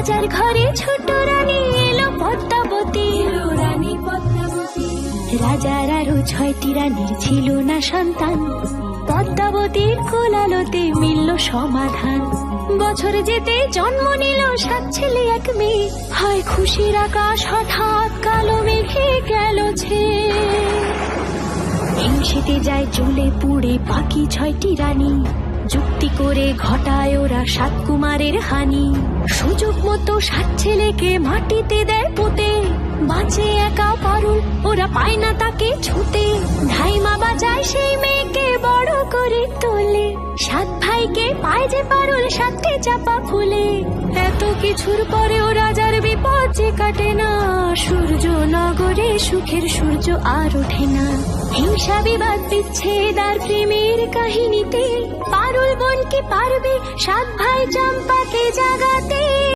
রাজার ঘরে ছোট রানী এলো পদ্মাবতী, রানী পদ্মাবতী। রাজার আরো 6টি রানীর ছিল না সন্তান, পদ্মাবতীর কোলালোতে মিলল সমাধান। বছর যেতে জন্ম নিল 7 ছেলে 1 মেয়ে, হয় খুশির আকাশ হঠাৎ কালো মেঘে গেল ছেয়ে। হিংসেতে যায় জ্বলে পুড়ে বাকি 6টি রানী, যুক্তি করে ঘটায় ওরা 7 কুমারের হানি। সুযোগ মতো 7 ছেলেকে মাটিতে দেয় পুঁতে, বাঁচে একা পারুল, ওরা পায় না তাকে ছুতে। ধাইমা বাজায় সেই মেয়েকে বড় করে তোলে, 7 ভাইকে পায় যে পারুল 7টে চাপা ফুলে। এত কিছুর পরেও রাজার বিপদ যে কাটে না, সূর্য নগরে সুখের সূর্য আর ওঠে না। হিংসা বিবাদ বিচ্ছেদ আর প্রেমের কাহিনীতে পারুল বোন কি পারবে 7 ভাই চম্পাকে জাগাতে।